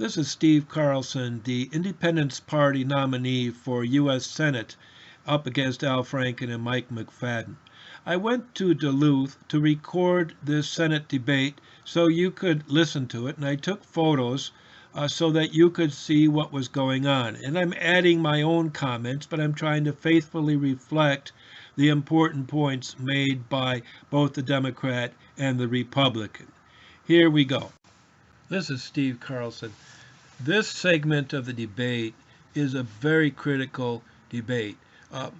This is Steve Carlson, the Independence Party nominee for U.S. Senate, up against Al Franken and Mike McFadden. I went to Duluth to record this Senate debate so you could listen to it, and I took photos so that you could see what was going on. And I'm adding my own comments, but I'm trying to faithfully reflect the important points made by both the Democrat and the Republican. Here we go. This is Steve Carlson. This segment of the debate is a very critical debate.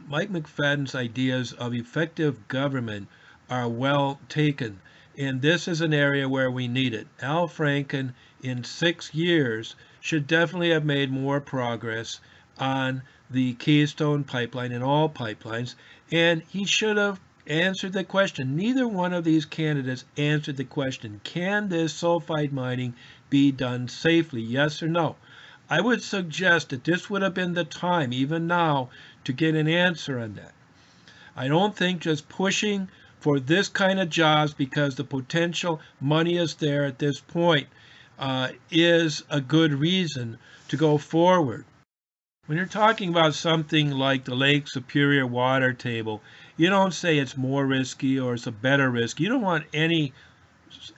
Mike McFadden's ideas of effective government are well taken, and this is an area where we need it. Al Franken, in 6 years, should definitely have made more progress on the Keystone Pipeline and all pipelines, and he should have answered the question. Neither one of these candidates answered the question, can this sulfide mining be done safely, yes or no? I would suggest that this would have been the time, even now, to get an answer on that. I don't think just pushing for this kind of jobs because the potential money is there at this point is a good reason to go forward. When you're talking about something like the Lake Superior water table, you don't say it's more risky or it's a better risk. You don't want any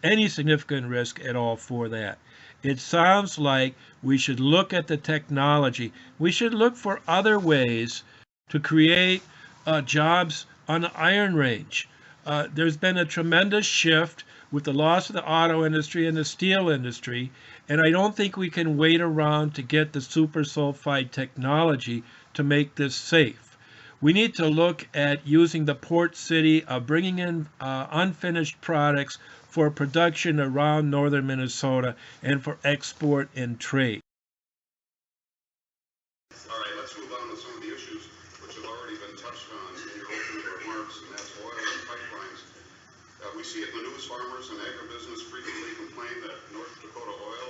significant risk at all for that. It sounds like we should look at the technology. We should look for other ways to create jobs on the Iron Range. There's been a tremendous shift with the loss of the auto industry and the steel industry, and I don't think we can wait around to get the super sulfide technology to make this safe. We need to look at using the port city of bringing in unfinished products for production around northern Minnesota and for export and trade. All right, let's move on to some of the issues which have already been touched on in your opening remarks, and that's oil and pipelines. We see it in the news. Farmers and agribusiness frequently complain that North Dakota oil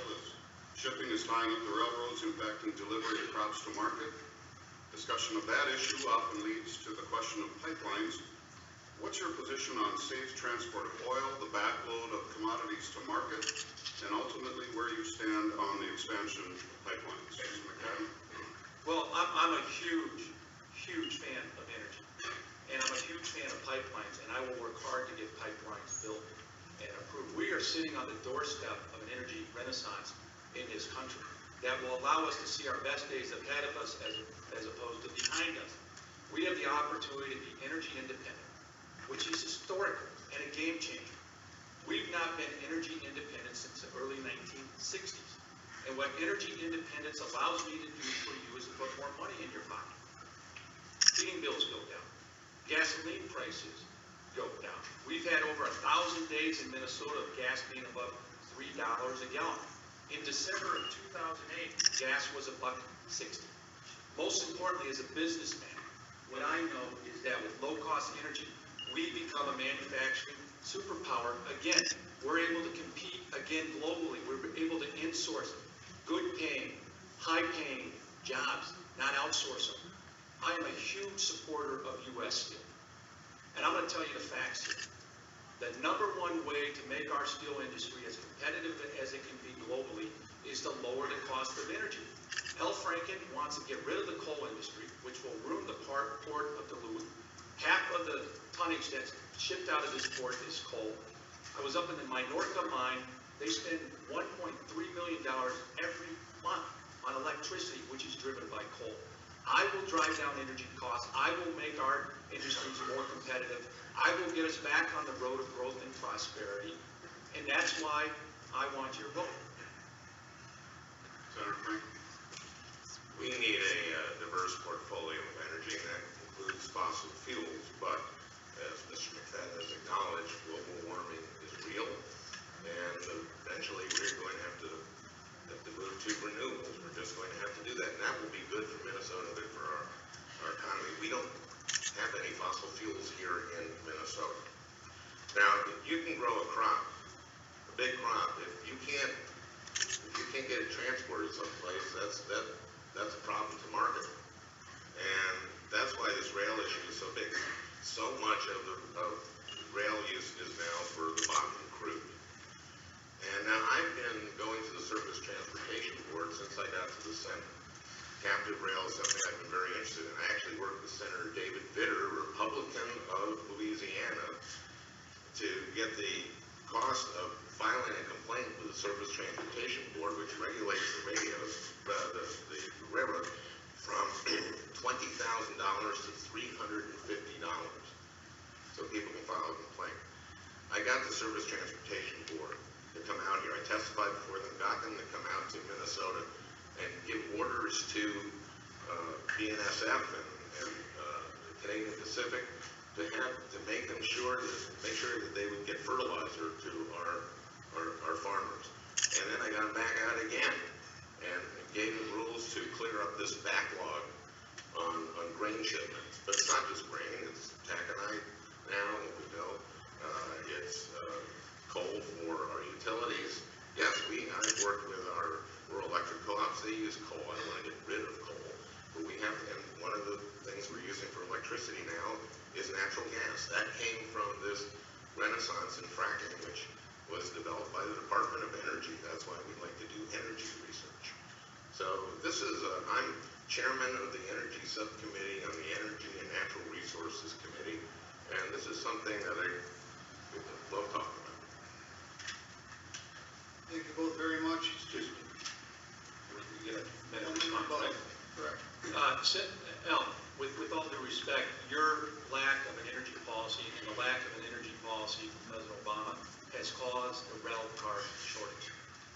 shipping is tying up the railroads, impacting delivery of crops to market. Discussion of that issue often leads to the question of pipelines. What's your position on safe transport of oil, the backload of commodities to market, and ultimately where you stand on the expansion of pipelines? Mr. McFadden? Well, I'm a huge fan of energy, and I'm a huge fan of pipelines, and I will work hard to get pipelines built and approved. We are sitting on the doorstep of an energy renaissance in this country that will allow us to see our best days ahead of us as opposed to behind us. We have the opportunity to be energy independent, which is historical and a game changer. We've not been energy independent since the early 1960s. And what energy independence allows me to do for you is to put more money in your pocket. Heating bills go down. Gasoline prices go down. We've had over 1,000 days in Minnesota of gas being above $3 a gallon. In December of 2008, gas was $1.60. Most importantly, as a businessman, what I know is that with low-cost energy, we become a manufacturing superpower again. We're able to compete again globally. We're able to insource good-paying, high-paying jobs, not outsource them. I am a huge supporter of U.S. steel. And I'm going to tell you the facts here. The number one way to make our steel industry as competitive as it can be globally is to lower the cost of energy. Al Franken wants to get rid of the coal industry, which will ruin the port of Duluth. Half of the tonnage that's shipped out of this port is coal. I was up in the Minorca mine. They spend $1.3 million every month on electricity, which is driven by coal. I will drive down energy costs. I will make our industries more competitive. I will get us back on the road of growth and prosperity. And that's why I want your vote. Senator Frank? We need a diverse portfolio of energy, and that includes fossil fuels. But as Mr. McFadden has acknowledged, global warming is real, and eventually we're going to have to move to renewables. We're just going to have to do that, and that will be good for Minnesota, good for our economy. We don't have any fossil fuels here in Minnesota. Now, you can grow a crop, a big crop. If you can't get it transported someplace, that's a problem to market. And that's why this rail issue is so big. So much of rail use is now for the Bakken crude. And now I've been going to the Surface Transportation since I got to the Senate. Captive rail is something I've been very interested in. I actually worked with Senator David Vitter, Republican of Louisiana, to get the cost of filing a complaint with the Surface Transportation Board, which regulates the the railroad, from $20,000 to $350, so people can file a complaint. I got the Surface Transportation Board to come out here. I testified before them, got them to come out to Minnesota and give orders to BNSF and Canadian Pacific to make sure that they would get fertilizer to our farmers. And then I got them back out again and gave them rules to clear up this backlog on grain shipments. But it's not just grain; it's taconite now. We know it's coal for our utilities. Yes, I've worked with our rural electric co-ops. They use coal. I don't want to get rid of coal, but we have to. And one of the things we're using for electricity now is natural gas. That came from this renaissance in fracking, which was developed by the Department of Energy. That's why we like to do energy research. So this is I'm chairman of the Energy Subcommittee on the Energy and Natural Resources Committee, and this is something that I love talking about. Thank you both very much. Excuse me. We get a minute response, right? Correct. Al, with all due respect, your lack of an energy policy and the lack of an energy policy from President Obama has caused the rail car shortage.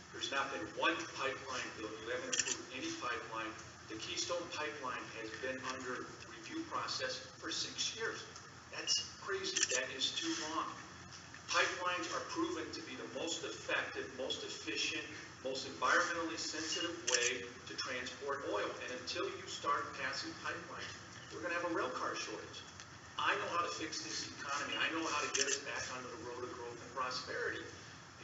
There's not been one pipeline built. You haven't approved any pipeline. The Keystone Pipeline has been under review process for 6 years. That's crazy. That is too long. Pipelines are proven to be the most effective, most efficient, most environmentally sensitive way to transport oil. And until you start passing pipelines, we're going to have a rail car shortage. I know how to fix this economy. I know how to get us back onto the road of growth and prosperity.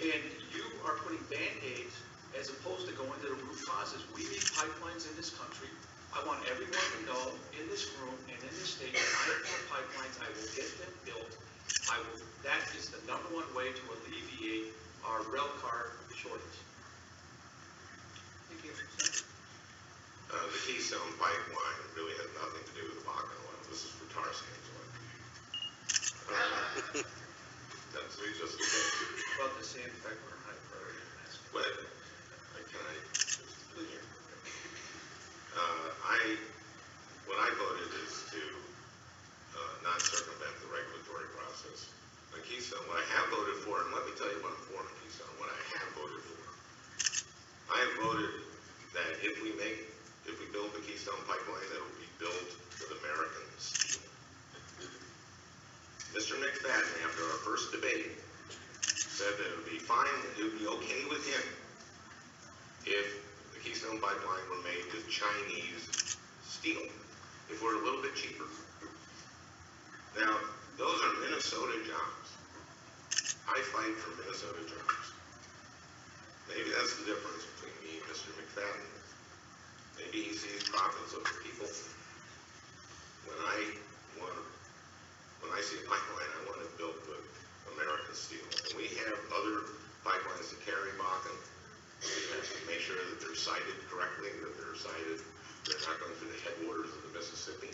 And you are putting Band-Aids as opposed to going to the root causes. We need pipelines in this country. I want everyone to know in this room and in this state that I am for pipelines. I will get them built. That is the #1 way to alleviate our rail car shortage. Thank you. The Keystone Pipeline really has nothing to do with the Bakken oil. This is for tar sands oil. That's just the case. About the same effect on high priority. But can I just here? What I voted is to not circumvent the regulatory process on Keystone. What I have voted for, and let me tell you what I'm for on Keystone, what I have voted for. I have voted that if we build the Keystone Pipeline, that it will be built with American steel. Mr. McFadden, after our first debate, said that it would be fine, it would be okay with him if the Keystone Pipeline were made with Chinese steel, if we're a little bit cheaper. Now, those are Minnesota jobs. I fight for Minnesota jobs. Maybe that's the difference between me and Mr. McFadden. Maybe he sees profits over people. When I see a pipeline, I want it built with American steel. And we have other pipelines that carry Bakken. We have to make sure that they're sited correctly, that they're not going through the headwaters of the Mississippi.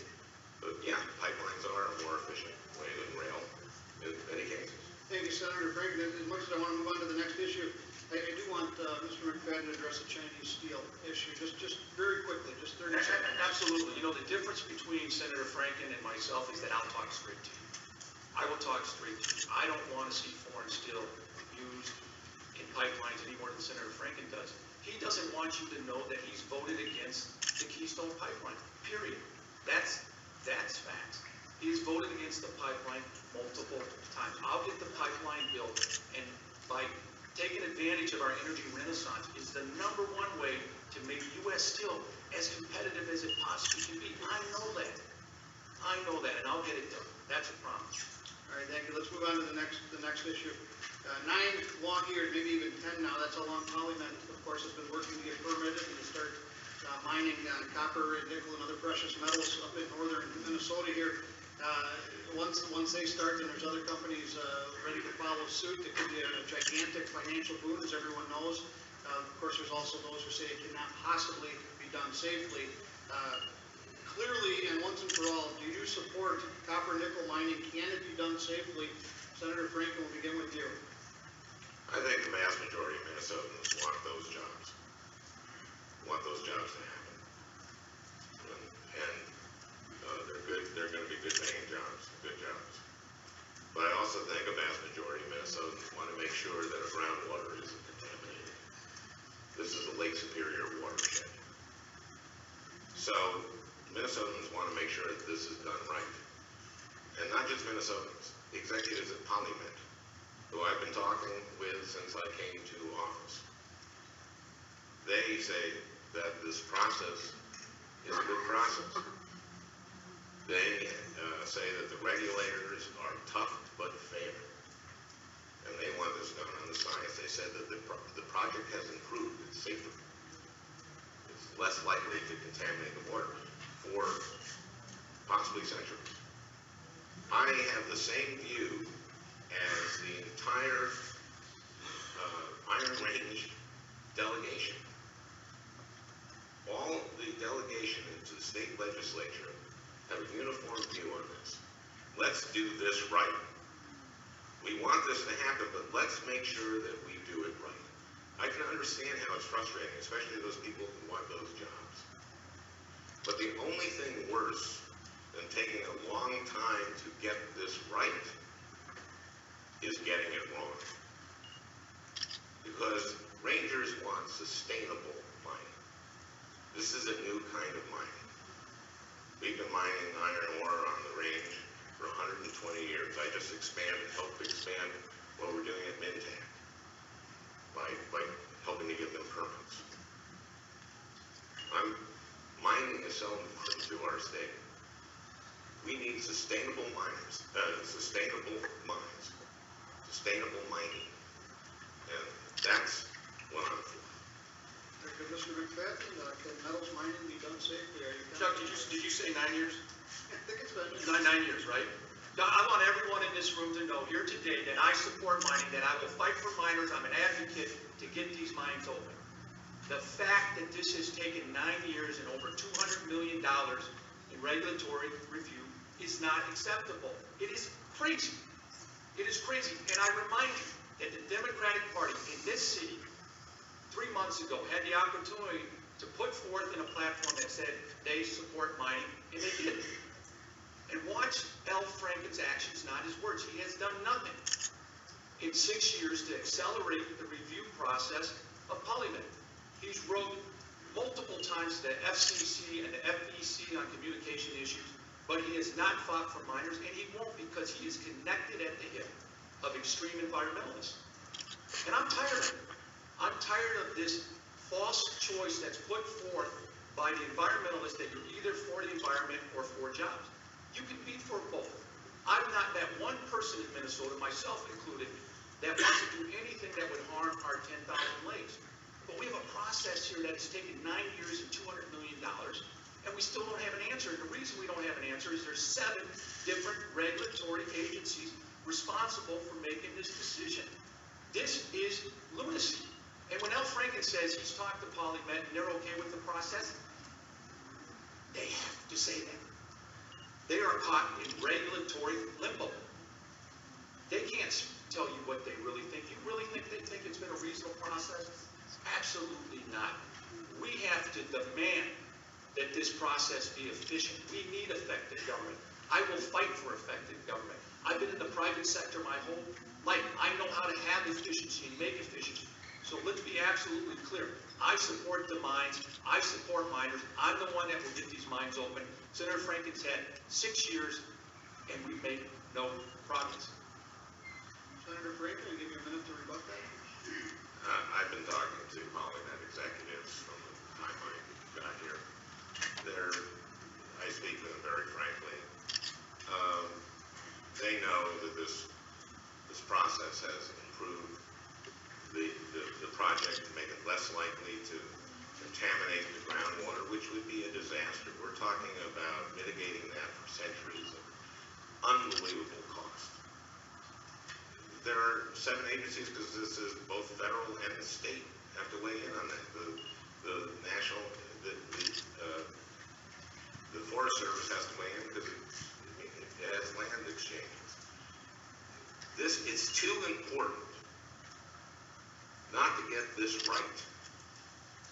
But yeah, pipelines are a more efficient way than rail in many cases. Thank you, Senator Franken. As much as I want to move on to the next issue, I do want Mr. McFadden to address the Chinese steel issue, just very quickly, just 30 seconds. Absolutely. You know, the difference between Senator Franken and myself is that I'll talk straight to you. I will talk straight to you. I don't want to see foreign steel used in pipelines any more than Senator Franken does. He doesn't want you to know that he's voted against the Keystone Pipeline, period. That's facts. He's voted against the pipeline multiple times. I'll get the pipeline built, and by taking advantage of our energy renaissance is the #1 way to make U.S. steel as competitive as it possibly can be. I know that, and I'll get it done. That's a promise. All right, thank you. Let's move on to the next issue. 9 long years, maybe even 10 now. That's how long PolyMet, of course, has been working to get permitted and to start mining copper and nickel and other precious metals up in northern Minnesota here. Once they start, then there's other companies ready to follow suit. It could be a gigantic financial boon, as everyone knows. Of course, there's also those who say it cannot possibly be done safely. Clearly, and once and for all, do you support copper nickel mining? Can it be done safely? Senator Franken, will begin with you. I think the vast majority of Minnesotans want those jobs. Want those jobs to happen. And they're good. They're going to be good paying jobs, good jobs. But I also think a vast majority of Minnesotans want to make sure that our groundwater isn't contaminated. This is a Lake Superior watershed. So Minnesotans want to make sure that this is done right. And not just Minnesotans, executives at PolyMet, who I've been talking with since I came to office. They say that this process is a good process. They say that the regulators are tough but fair. And they want this done on the science. They said that the project has improved. It's safer. It's less likely to contaminate the water for possibly centuries. I have the same view as the entire Iron Range delegation. All the delegation into the state legislature have a uniform view on this. Let's do this right. We want this to happen, but let's make sure that we do it right. I can understand how it's frustrating, especially those people who want those jobs. But the only thing worse than taking a long time to get this right is getting it wrong. Because rangers want sustainable mining. This is a new kind of mining. We've been mining iron ore on the range for 120 years. I just helped expand what we're doing at Mintac by helping to get them permits. Mining is so important to our state. We need sustainable miners, sustainable mines, sustainable mining, and that's what I'm for. Thank you, Mr. McFadden. Can metals mining be done safely? Are you Chuck, did you say 9 years? I think it's been 9 years, right? Now, I want everyone in this room to know here today that I support mining, that I will fight for miners. I'm an advocate to get these mines open. The fact that this has taken 9 years and over $200 million in regulatory review is not acceptable. It is crazy. It is crazy. And I remind you that the Democratic Party in this city 3 months ago had the opportunity to put forth in a platform that said they support mining, and they did. And watch Al Franken's actions, not his words. He has done nothing in 6 years to accelerate the review process of PolyMet. He's wrote multiple times to the FCC and the FEC on communication issues, but he has not fought for miners, and he won't, because he is connected at the hip of extreme environmentalists. And I'm tired of it. I'm tired of this false choice that's put forth by the environmentalists that you're either for the environment or for jobs. You can be for both. I've not met one person in Minnesota, myself included, that wants to do anything that would harm our 10,000 lakes. But we have a process here that has taken 9 years and $200 million, and we still don't have an answer. And the reason we don't have an answer is there's 7 different regulatory agencies responsible for making this decision. This is lunacy. And when Al Franken says he's talked to PolyMet and they're okay with the process, they have to say that. They are caught in regulatory limbo. They can't tell you what they really think. You really think they think it's been a reasonable process? Absolutely not. We have to demand that this process be efficient. We need effective government. I will fight for effective government. I've been in the private sector my whole life. I know how to have efficiency and make efficiency. So let's be absolutely clear. I support the mines. I support miners. I'm the one that will get these mines open. Senator Franken's had 6 years, and we've made no progress. Senator Franken, I'll give you a minute to rebut that. I've been talking to PolyMet executives from the time I got here. I speak to them very frankly. They know that this process has improved the project to make it less likely to contaminate the groundwater, which would be a disaster. We're talking about mitigating that for centuries of unbelievable cost. There are 7 agencies, because this is both federal and state have to weigh in on that. The national, the Forest Service has to weigh in because it has land exchanges. It's too important not to get this right.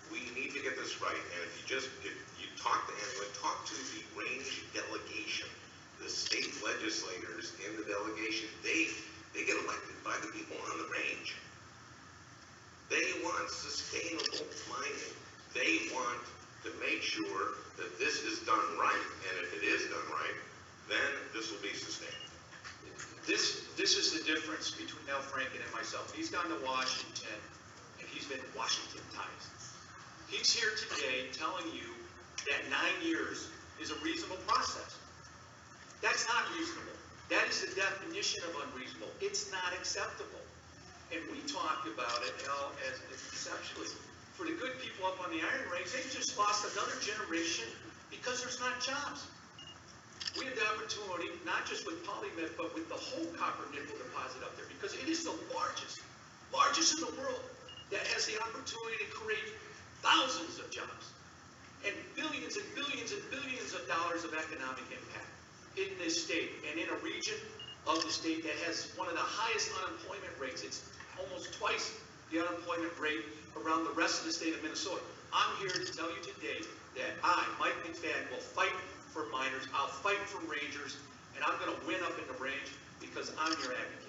We need to get this right, and if you talk to anyone, talk to the range delegation, the state legislators in the delegation, they get elected by the people on the range. They want sustainable mining. They want to make sure that this is done right, and if it is done right, then this will be sustainable. This is the difference between Al Franken and myself. He's gone to Washington, and he's been Washingtonized. He's here today telling you that 9 years is a reasonable process. That's not reasonable. That is the definition of unreasonable. It's not acceptable. And we talked about it, Al, as conceptually. For the good people up on the Iron Range, they've just lost another generation because there's not jobs. We have the opportunity, not just with PolyMet, but with the whole copper nickel deposit up there, because it is the largest in the world, that has the opportunity to create thousands of jobs and billions and billions and billions of dollars of economic impact in this state and in a region of the state that has one of the highest unemployment rates. It's almost twice the unemployment rate around the rest of the state of Minnesota. I'm here to tell you today that I, Mike McFadden, will fight for miners, I'll fight for rangers, and I'm going to win up in the range because I'm your advocate.